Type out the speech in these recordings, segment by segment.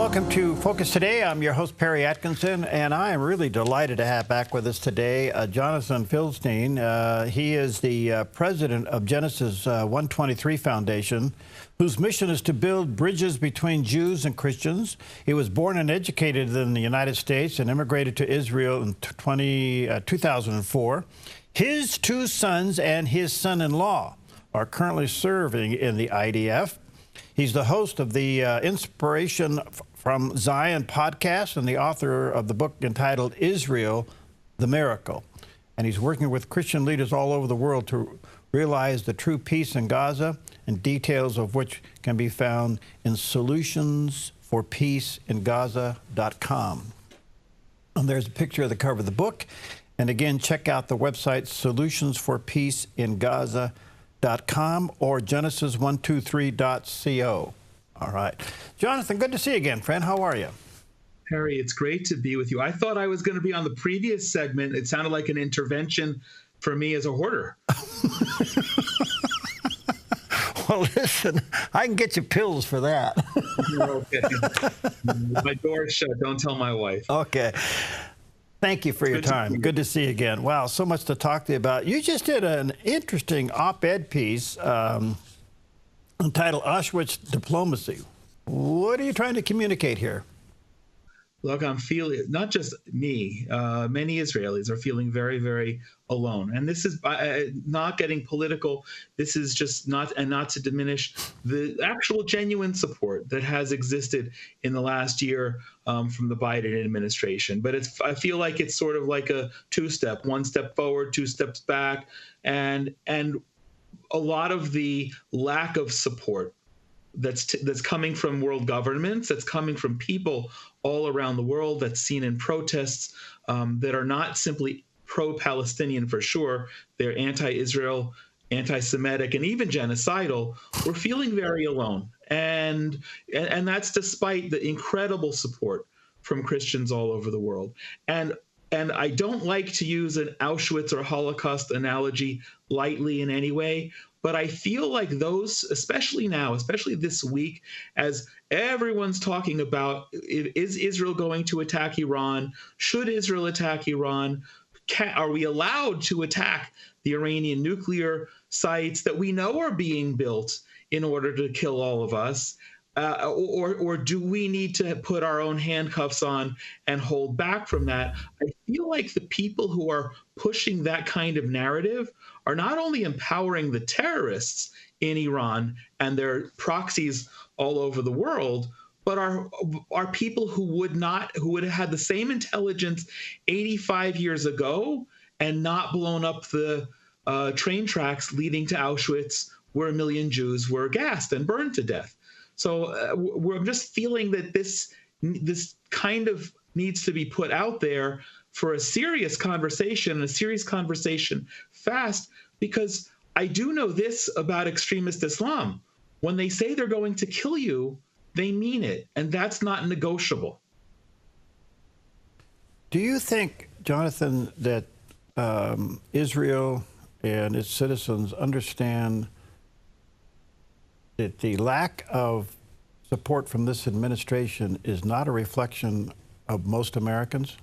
welcome to Focus Today. I'm your host, Perry Atkinson, and I am really delighted to have back with us today Jonathan Feldstein. He is the president of Genesis 123 Foundation, whose mission is to build bridges between Jews and Christians. He was born and educated in the United States and immigrated to Israel in 2004. His two sons and his son-in-law are currently serving in the IDF. He's the host of the Inspiration from Zion podcast and the author of the book entitled Israel, the Miracle. And he's working with Christian leaders all over the world to realize the true peace in Gaza, and details of which can be found in solutionsforpeaceingaza.com. And there's a picture of the cover of the book. And again, check out the website solutionsforpeaceingaza.com or genesis123.co. All right. Jonathan, good to see you again, friend. How are you? Harry, it's great to be with you. I thought I was going to be on the previous segment. It sounded like an intervention for me as a hoarder. Well, listen, I can get you pills for that. Okay. My door's shut. Don't tell my wife. Okay. Thank you for your time. Good to see you again. Wow, so much to talk to you about. You just did an interesting op-ed piece entitled Auschwitz Diplomacy. What are you trying to communicate here? Look, I'm feeling, not just me, many Israelis are feeling very, very alone. And this is not getting political. This is just not to diminish the actual genuine support that has existed in the last year from the Biden administration. But I feel like it's sort of like a two-step, one step forward, two steps back. And a lot of the lack of support that's coming from world governments, that's coming from people all around the world, that's seen in protests that are not simply pro-Palestinian for sure. They're anti-Israel, anti-Semitic, and even genocidal. We're feeling very alone. And that's despite the incredible support from Christians all over the world. And I don't like to use an Auschwitz or Holocaust analogy lightly in any way, but I feel like those, especially now, especially this week, as everyone's talking about, is Israel going to attack Iran? Should Israel attack Iran? Are we allowed to attack the Iranian nuclear sites that we know are being built in order to kill all of us? Or do we need to put our own handcuffs on and hold back from that? I feel like the people who are pushing that kind of narrative are not only empowering the terrorists in Iran and their proxies all over the world, but are people who would have had the same intelligence 85 years ago and not blown up the train tracks leading to Auschwitz, where 1 million Jews were gassed and burned to death. So I'm just feeling that this kind of needs to be put out there for a serious conversation fast, because I do know this about extremist Islam. When they say they're going to kill you, they mean it, and that's not negotiable. Do you think, Jonathan, that Israel and its citizens understand that the lack of support from this administration is not a reflection of most Americans?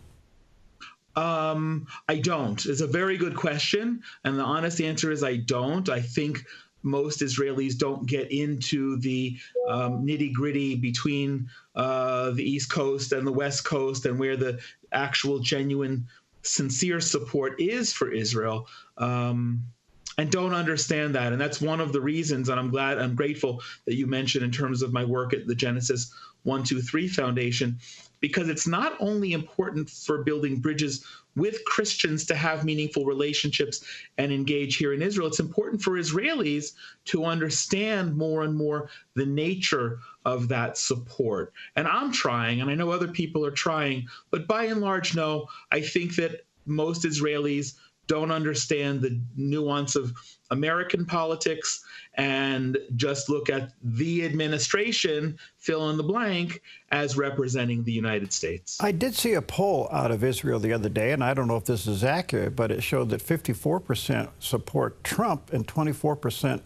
I don't. It's a very good question, and the honest answer is I don't. I think most Israelis don't get into the nitty-gritty between the East Coast and the West Coast and where the actual genuine, sincere support is for Israel. And don't understand that. And that's one of the reasons, and I'm grateful that you mentioned in terms of my work at the Genesis 123 Foundation, because it's not only important for building bridges with Christians to have meaningful relationships and engage here in Israel. It's important for Israelis to understand more and more the nature of that support. And I'm trying, and I know other people are trying, but by and large, no, I think that most Israelis don't understand the nuance of American politics and just look at the administration, fill in the blank, as representing the United States. I did see a poll out of Israel the other day, and I don't know if this is accurate, but it showed that 54% support Trump and 24%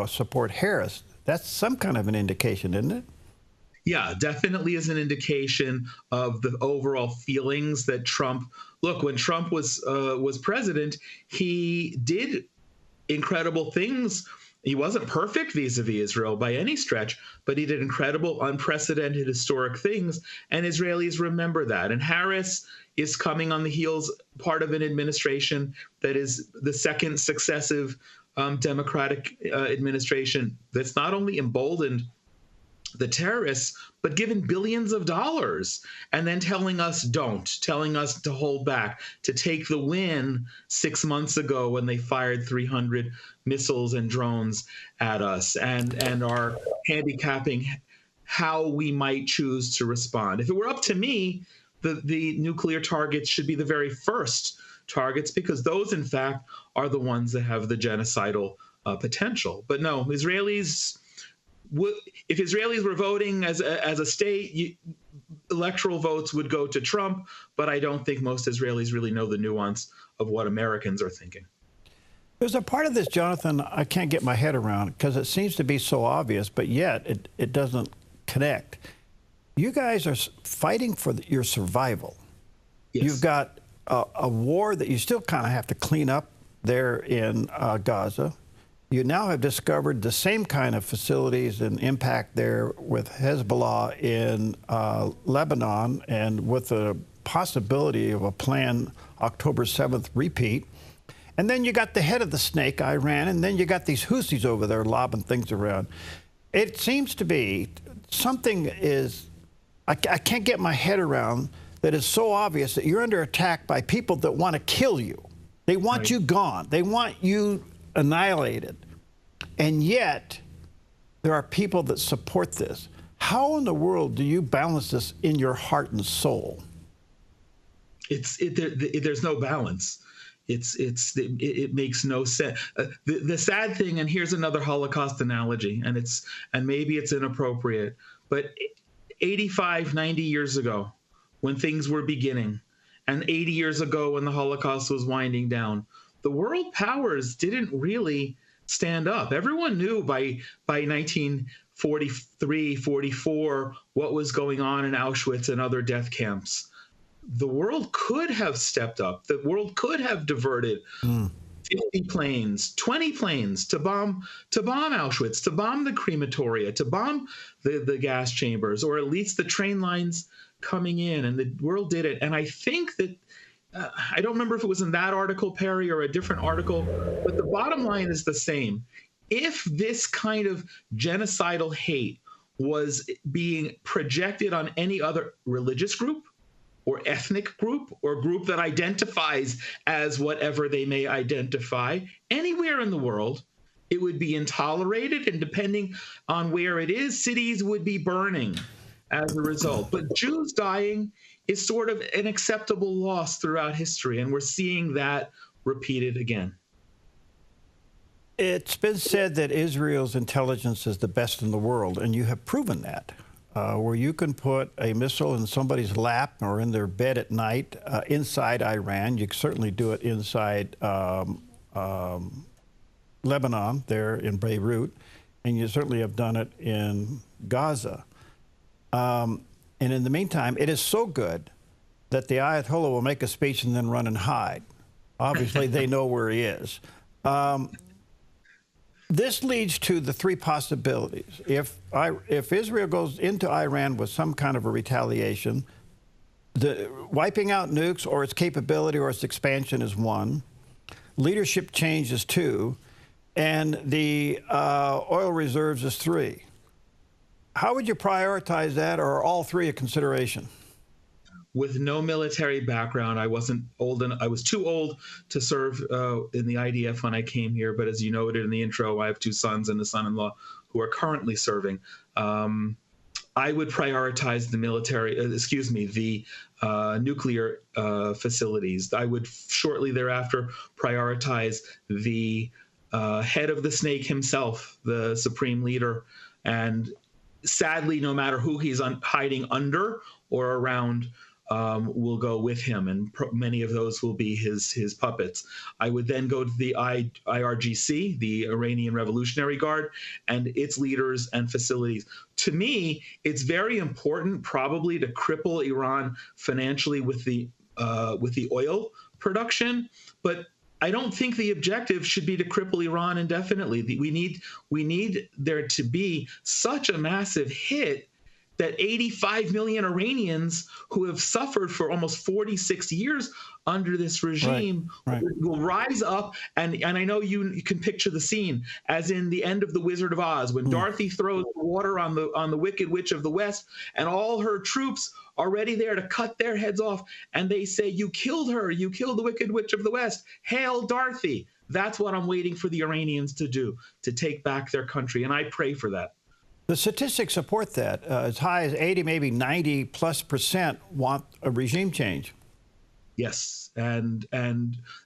support Harris. That's some kind of an indication, isn't it? Yeah, definitely is an indication of the overall feelings that Trump. Look, when Trump was president, he did incredible things. He wasn't perfect vis-a-vis Israel by any stretch, but he did incredible, unprecedented, historic things, and Israelis remember that. And Harris is coming on the heels, part of an administration that is the second successive Democratic administration that's not only emboldened the terrorists, but given billions of dollars and then telling us telling us to hold back, to take the win 6 months ago when they fired 300 missiles and drones at us and are handicapping how we might choose to respond. If it were up to me, the nuclear targets should be the very first targets, because those, in fact, are the ones that have the genocidal potential. But no, Israelis, if Israelis were voting as a state, electoral votes would go to Trump, but I don't think most Israelis really know the nuance of what Americans are thinking. There's a part of this, Jonathan, I can't get my head around because it seems to be so obvious, but yet it doesn't connect. You guys are fighting for your survival. Yes. You've got a war that you still kind of have to clean up there in Gaza. You now have discovered the same kind of facilities and impact there with Hezbollah in Lebanon, and with the possibility of a planned October 7th repeat. And then you got the head of the snake, Iran, and then you got these Houthis over there lobbing things around. It seems to be something is, I can't get my head around, that is so obvious that you're under attack by people that want to kill you. They want you gone. They want you annihilated. And yet, there are people that support this. How in the world do you balance this in your heart and soul? There's no balance. It makes no sense. The sad thing, and here's another Holocaust analogy, and maybe it's inappropriate, but 85, 90 years ago, when things were beginning, and 80 years ago when the Holocaust was winding down, the world powers didn't really stand up. Everyone knew by 1943, 44, what was going on in Auschwitz and other death camps. The world could have stepped up. The world could have diverted 50 planes, 20 planes to bomb Auschwitz, to bomb the crematoria, to bomb the gas chambers, or at least the train lines coming in. And the world did it. And I think that, I don't remember if it was in that article, Perry, or a different article, but the bottom line is the same. If this kind of genocidal hate was being projected on any other religious group, or ethnic group, or group that identifies as whatever they may identify, anywhere in the world, it would be intolerated, and depending on where it is, cities would be burning as a result. But Jews dying is sort of an acceptable loss throughout history, and we're seeing that repeated again. It's been said that Israel's intelligence is the best in the world, and you have proven that. Where you can put a missile in somebody's lap or in their bed at night inside Iran. You can certainly do it inside Lebanon, there in Beirut, and you certainly have done it in Gaza. And in the meantime, it is so good that the Ayatollah will make a speech and then run and hide. Obviously, they know where he is. This leads to the three possibilities. If Israel goes into Iran with some kind of a retaliation, the wiping out nukes or its capability or its expansion is one. Leadership change is two. And the oil reserves is three. How would you prioritize that, or are all three a consideration? With no military background, I wasn't old enough. I was too old to serve in the IDF when I came here. But as you noted in the intro, I have two sons and a son-in-law who are currently serving. I would prioritize the military, the nuclear facilities. I would shortly thereafter prioritize the head of the snake himself, the supreme leader. And sadly, no matter who he's hiding under or around, will go with him, and many of those will be his puppets. I would then go to the IRGC, the Iranian Revolutionary Guard, and its leaders and facilities. To me, it's very important, probably, to cripple Iran financially with the oil production, but I don't think the objective should be to cripple Iran indefinitely. We need there to be such a massive hit that 85 million Iranians who have suffered for almost 46 years under this regime will rise up. And I know you can picture the scene as in the end of The Wizard of Oz, when Dorothy throws water on the Wicked Witch of the West, and all her troops are ready there to cut their heads off. And they say, "You killed her. You killed the Wicked Witch of the West. Hail Dorothy." That's what I'm waiting for the Iranians to do, to take back their country. And I pray for that. The statistics support that. As high as 80, maybe 90+% want a regime change. Yes, and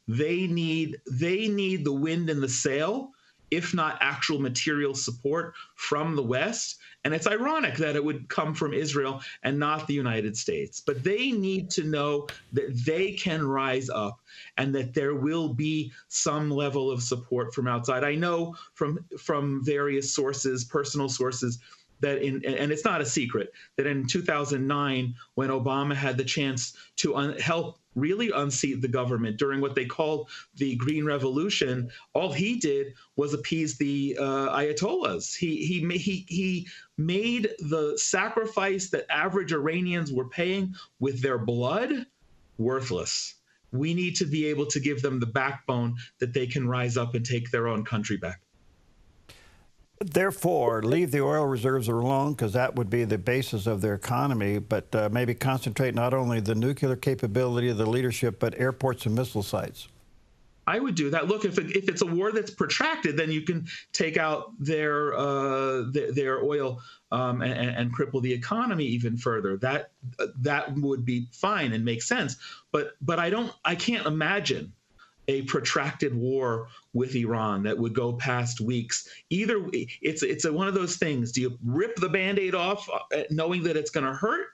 they need the wind in the sail, if not actual material support from the West. And it's ironic that it would come from Israel and not the United States. But they need to know that they can rise up and that there will be some level of support from outside. I know from various sources, personal sources, that and it's not a secret, that in 2009, when Obama had the chance to help really unseat the government during what they called the Green Revolution, all he did was appease the Ayatollahs. He made the sacrifice that average Iranians were paying with their blood worthless. We need to be able to give them the backbone that they can rise up and take their own country back. Therefore, leave the oil reserves alone, because that would be the basis of their economy, but maybe concentrate not only the nuclear capability of the leadership, but airports and missile sites. I would do that. Look, if it's a war that's protracted, then you can take out their oil and cripple the economy even further. That would be fine and make sense. But I can't imagine a protracted war with Iran that would go past weeks. Either it's one of those things. Do you rip the Band-Aid off knowing that it's going to hurt,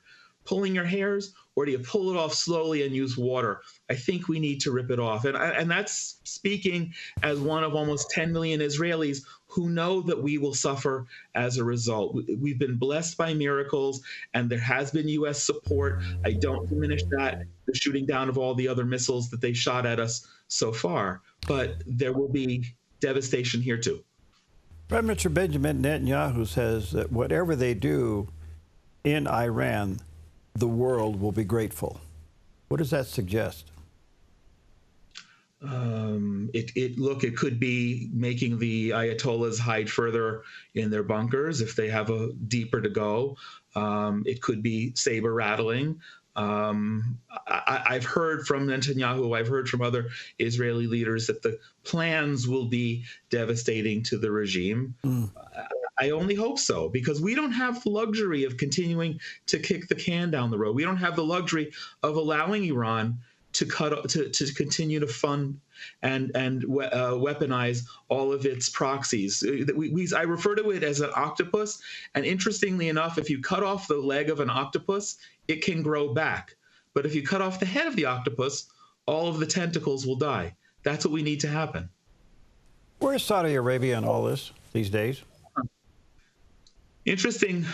pulling your hairs, or do you pull it off slowly and use water? I think we need to rip it off. And that's speaking as one of almost 10 million Israelis who know that we will suffer as a result. We've been blessed by miracles, and there has been U.S. support. I don't diminish that, the shooting down of all the other missiles that they shot at us so far. But there will be devastation here, too. Prime Minister Benjamin Netanyahu says that whatever they do in Iran, the world will be grateful. What does that suggest? It could be making the Ayatollahs hide further in their bunkers if they have a deeper to go. It could be saber rattling. I've heard from Netanyahu, I've heard from other Israeli leaders that the plans will be devastating to the regime. I only hope so, because we don't have the luxury of continuing to kick the can down the road. We don't have the luxury of allowing Iran to continue to fund and weaponize all of its proxies. I refer to it as an octopus, and interestingly enough, if you cut off the leg of an octopus, it can grow back. But if you cut off the head of the octopus, all of the tentacles will die. That's what we need to happen. Where is Saudi Arabia in all this these days? Interesting.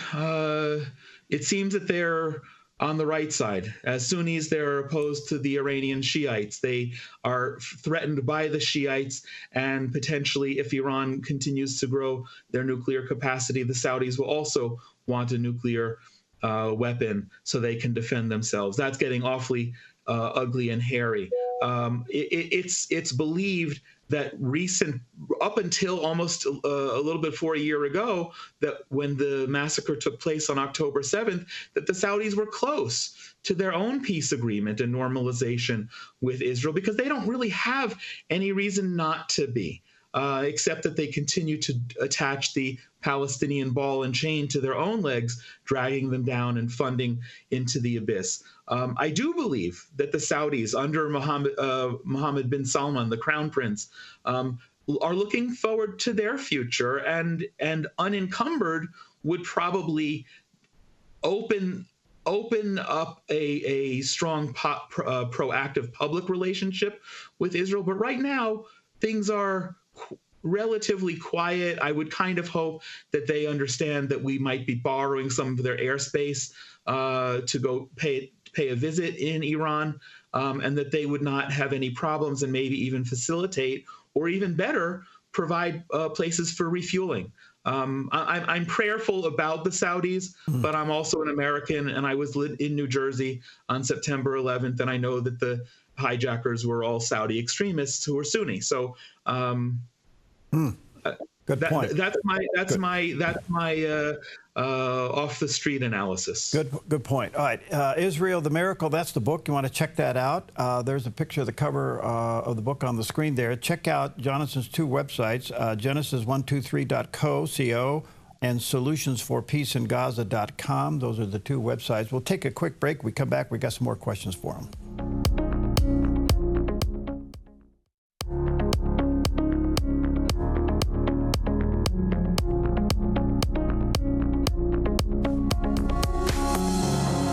It seems that they're on the right side. As Sunnis, they're opposed to the Iranian Shiites. They are threatened by the Shiites, and potentially, if Iran continues to grow their nuclear capacity, the Saudis will also want a nuclear weapon so they can defend themselves. That's getting awfully ugly and hairy. It's believed that up until almost a little bit before a year ago, that when the massacre took place on October 7th, that the Saudis were close to their own peace agreement and normalization with Israel, because they don't really have any reason not to be, except that they continue to attach the Palestinian ball and chain to their own legs, dragging them down and funding into the abyss. I do believe that the Saudis, under Mohammed bin Salman, the crown prince, are looking forward to their future, and unencumbered would probably open open up a strong proactive public relationship with Israel. But right now, things are relatively quiet. I would kind of hope that they understand that we might be borrowing some of their airspace to go pay a visit in Iran, and that they would not have any problems and maybe even facilitate, or even better, provide places for refueling. I'm prayerful about the Saudis, but I'm also an American, and I was in New Jersey on September 11th, and I know that the hijackers were all Saudi extremists who were Sunni. So Good point. That's my off the street analysis. Good point. All right, Israel the Miracle. That's the book. You want to check that out? There's a picture of the cover of the book on the screen there. Check out Jonathan's two websites: Genesis123.co and solutionsforpeaceingaza.com. Those are the two websites. We'll take a quick break. We come back. We got some more questions for him.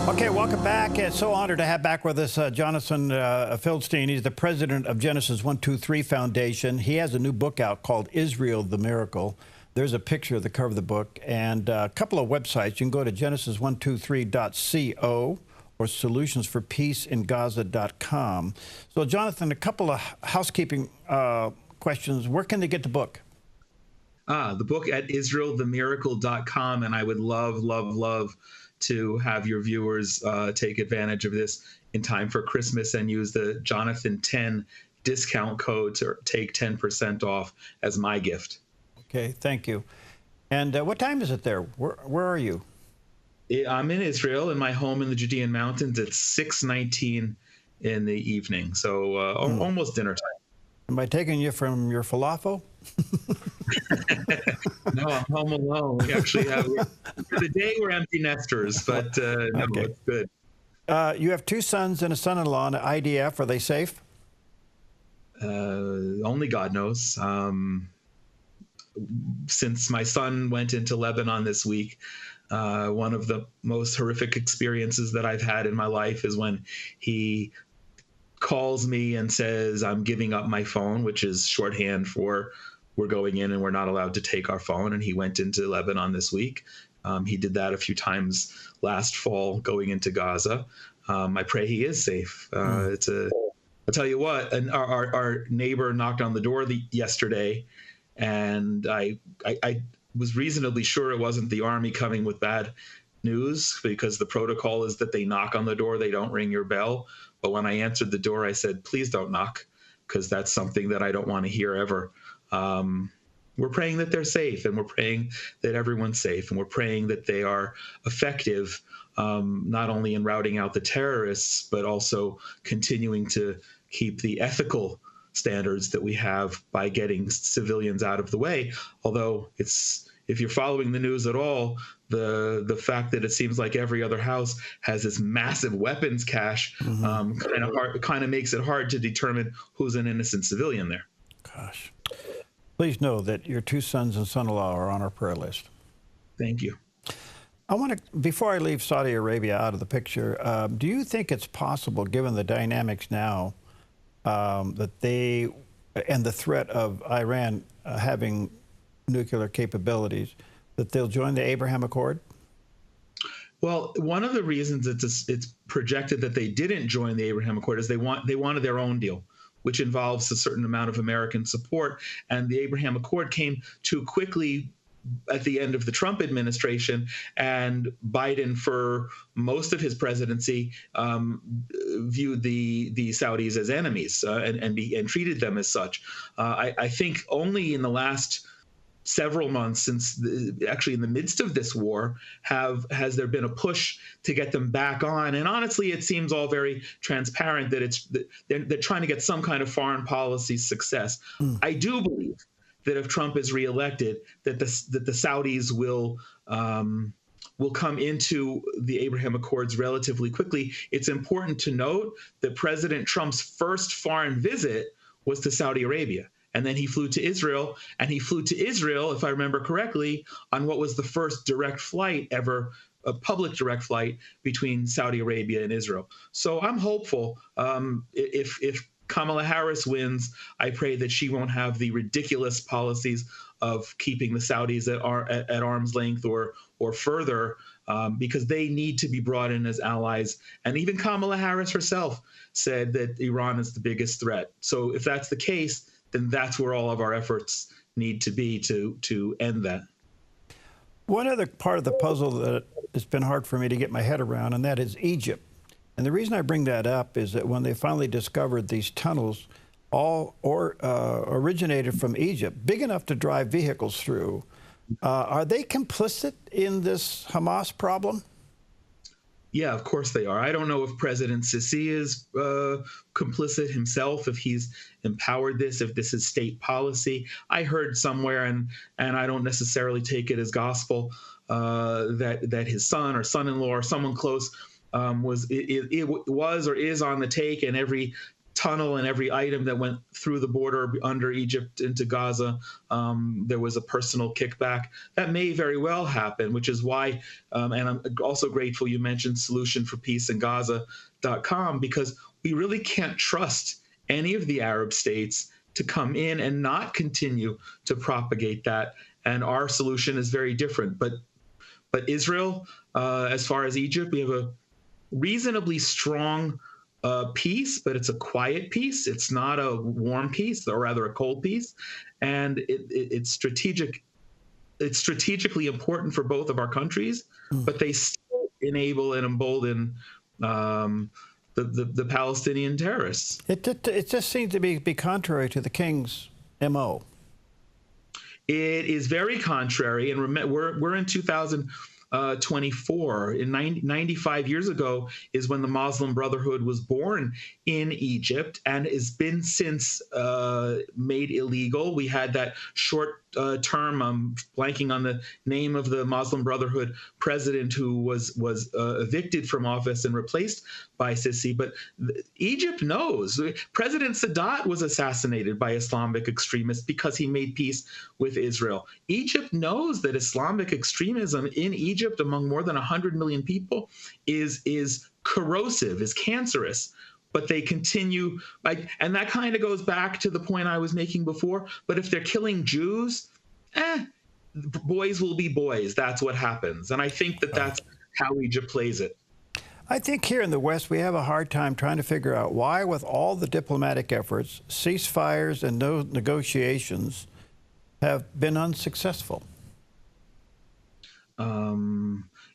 Okay, welcome back. It's so honored to have back with us Jonathan Feldstein. He's the president of Genesis 123 Foundation. He has a new book out called Israel the Miracle. There's a picture of the cover of the book and a couple of websites. You can go to genesis123.co or solutionsforpeaceingaza.com. So, Jonathan, a couple of housekeeping questions. Where can they get the book? The book at israelthemiracle.com, and I would love to have your viewers take advantage of this in time for Christmas and use the Jonathan 10 discount code to take 10% off as my gift. Okay, thank you. And what time is it there? Where are you? I'm in Israel, in my home in the Judean Mountains. It's 6:19 in the evening, so almost dinner time. Am I taking you from your falafel? No, I'm home alone. We actually have, for the day, we're empty nesters, but no, Okay. It's good. You have two sons and a son-in-law in the IDF. Are they safe? Only God knows. Since my son went into Lebanon this week, one of the most horrific experiences that I've had in my life is when he calls me and says, I'm giving up my phone, which is shorthand for we're going in and we're not allowed to take our phone. And he went into Lebanon this week. He did that a few times last fall going into Gaza. I pray he is safe. I'll tell you what, our neighbor knocked on the door yesterday, and I was reasonably sure it wasn't the army coming with bad news, because the protocol is that they knock on the door, they don't ring your bell. But when I answered the door, I said, please don't knock, because that's something that I don't want to hear ever. We're praying that they're safe, and we're praying that everyone's safe, and we're praying that they are effective, not only in routing out the terrorists, but also continuing to keep the ethical standards that we have by getting civilians out of the way. Although if you're following the news at all, the fact that it seems like every other house has this massive weapons cache kind of makes it hard to determine who's an innocent civilian there. Gosh. Please know that your two sons and son-in-law are on our prayer list. Thank you. I want to, before I leave Saudi Arabia out of the picture, do you think it's possible, given the dynamics now, that they, and the threat of Iran having nuclear capabilities, that they'll join the Abraham Accord? Well, one of the reasons it's projected that they didn't join the Abraham Accord is they wanted their own deal, which involves a certain amount of American support. And the Abraham Accord came too quickly at the end of the Trump administration, and Biden, for most of his presidency, viewed the Saudis as enemies and treated them as such. I think only in the last several months, since actually in the midst of this war, has there been a push to get them back on. And honestly, it seems all very transparent that they're trying to get some kind of foreign policy success. I do believe that if Trump is reelected, that the Saudis will come into the Abraham Accords relatively quickly. It's important to note that President Trump's first foreign visit was to Saudi Arabia. And then he flew to Israel, and he flew to Israel, if I remember correctly, on what was the first direct flight ever a public direct flight between Saudi Arabia and Israel. So I'm hopeful. If Kamala Harris wins, I pray that she won't have the ridiculous policies of keeping the Saudis at arm's length or further, because they need to be brought in as allies. And even Kamala Harris herself said that Iran is the biggest threat. So if that's the case, then that's where all of our efforts need to be to end that. One other part of the puzzle that it's been hard for me to get my head around, and that is Egypt. And the reason I bring that up is that when they finally discovered these tunnels, all originated from Egypt, big enough to drive vehicles through, are they complicit in this Hamas problem? Yeah, of course they are. I don't know if President Sisi is complicit himself, if he's empowered this, if this is state policy. I heard somewhere, and I don't necessarily take it as gospel, that his son or son-in-law or someone close was or is on the take, and every tunnel and every item that went through the border under Egypt into Gaza, there was a personal kickback. That may very well happen, which is why, and I'm also grateful you mentioned solutionforpeaceinagaza.com, because we really can't trust any of the Arab states to come in and not continue to propagate that. And our solution is very different. But Israel, as far as Egypt, we have a reasonably strong peace, but it's a quiet peace. It's not a warm peace, or rather a cold peace. And it's strategic. It's strategically important for both of our countries, but they still enable and embolden the Palestinian terrorists. It just seems to be contrary to the king's MO. It is very contrary. And we're in 2024. In 95 years ago is when the Muslim Brotherhood was born in Egypt, and has been since made illegal. We had that short term, I'm blanking on the name of the Muslim Brotherhood president, who was evicted from office and replaced by Sisi. But Egypt knows. President Sadat was assassinated by Islamic extremists because he made peace with Israel. Egypt knows that Islamic extremism in Egypt, among more than 100 million people, is corrosive, is cancerous. But they continue, and that kind of goes back to the point I was making before. But if they're killing Jews, boys will be boys. That's what happens. And I think that that's how Egypt plays it. I think here in the West, we have a hard time trying to figure out why, with all the diplomatic efforts, ceasefires and no negotiations have been unsuccessful.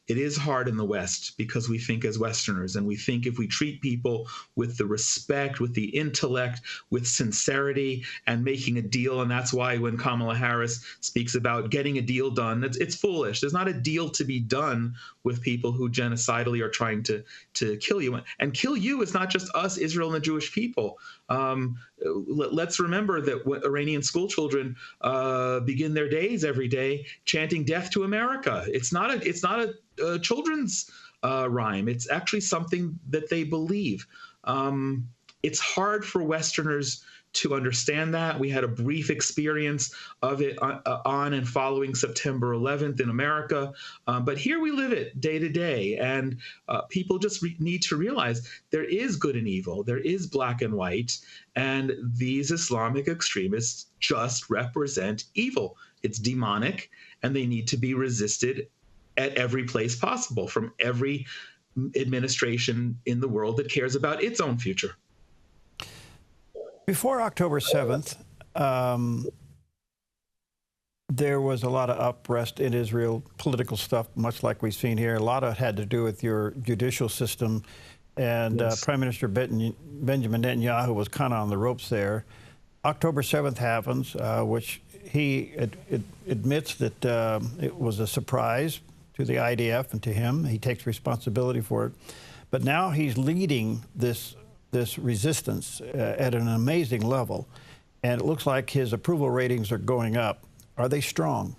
It is hard in the West because we think as Westerners, and we think if we treat people with the respect, with the intellect, with sincerity, and making a deal. And that's why when Kamala Harris speaks about getting a deal done, it's foolish. There's not a deal to be done with people who genocidally are trying to kill you. And kill you is not just us, Israel, and the Jewish people. Let's remember that Iranian school children begin their days every day chanting "Death to America." It's not a children's rhyme. It's actually something that they believe. It's hard for Westerners to understand that. We had a brief experience of it on and following September 11th in America, but here we live it day to day, and people just need to realize there is good and evil, there is black and white, and these Islamic extremists just represent evil. It's demonic, and they need to be resisted at every place possible, from every administration in the world that cares about its own future. Before October 7th, there was a lot of unrest in Israel, political stuff, much like we've seen here. A lot of it had to do with your judicial system, and yes. Prime Minister Benjamin Netanyahu was kind of on the ropes there. October 7th happens, which he admits that it was a surprise to the IDF and to him. He takes responsibility for it. But now he's leading this resistance at an amazing level, and it looks like his approval ratings are going up. Are they strong?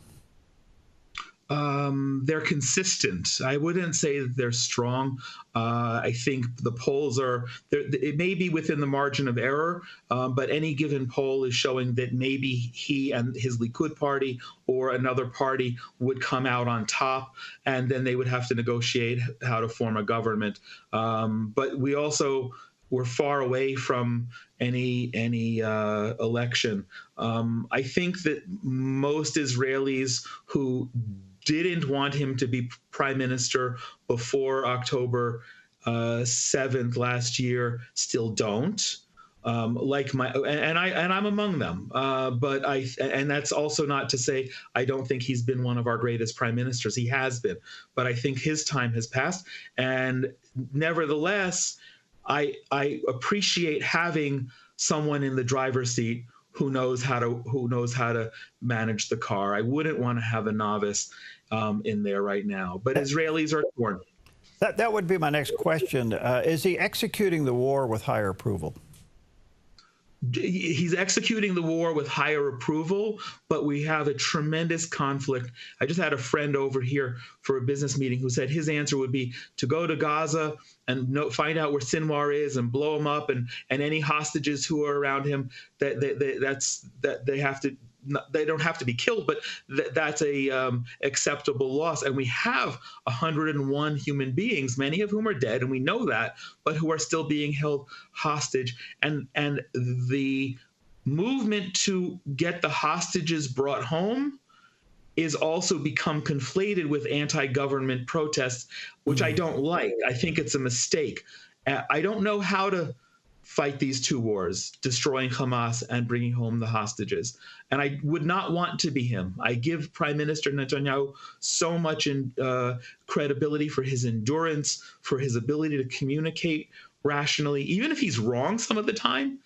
they're consistent. I wouldn't say that they're strong. I think the polls it may be within the margin of error, but any given poll is showing that maybe he and his Likud party or another party would come out on top, and then they would have to negotiate how to form a government. But we also were far away from any election. I think that most Israelis who didn't want him to be prime minister before October 7th last year still don't. I'm among them. And that's also not to say I don't think he's been one of our greatest prime ministers. He has been, but I think his time has passed. And nevertheless, I appreciate having someone in the driver's seat who knows how to manage the car. I wouldn't want to have a novice in there right now. But Israelis are torn. That would be my next question. Is he executing the war with higher approval? He's executing the war with higher approval, but we have a tremendous conflict. I just had a friend over here for a business meeting who said his answer would be to go to Gaza and find out where Sinwar is and blow him up, and any hostages who are around him they don't have to be killed, but that's a acceptable loss. And we have 101 human beings, many of whom are dead, and we know that, but who are still being held hostage. And the movement to get the hostages brought home is also become conflated with anti-government protests, which I don't like. I think it's a mistake. I don't know how to fight these two wars, destroying Hamas and bringing home the hostages. And I would not want to be him. I give Prime Minister Netanyahu so much credibility for his endurance, for his ability to communicate rationally, even if he's wrong some of the time.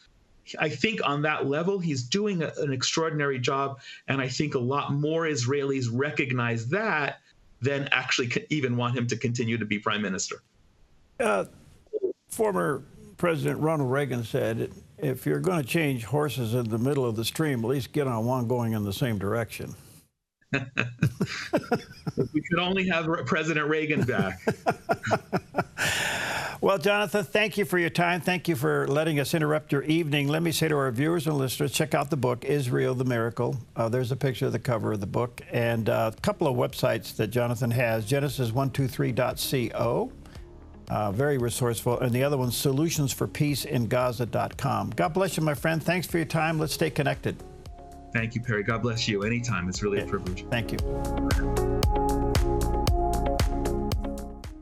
I think on that level, he's doing an extraordinary job. And I think a lot more Israelis recognize that than actually even want him to continue to be prime minister. Former President Ronald Reagan said, if you're going to change horses in the middle of the stream, at least get on one going in the same direction. We could only have President Reagan back. Well, Jonathan, thank you for your time. Thank you for letting us interrupt your evening. Let me say to our viewers and listeners, check out the book, Israel the Miracle. There's a picture of the cover of the book, and a couple of websites that Jonathan has, Genesis123.co. Very resourceful. And the other one, solutionsforpeaceingaza.com. God bless you, my friend. Thanks for your time. Let's stay connected. Thank you, Perry. God bless you. Anytime. It's really a privilege. Thank you.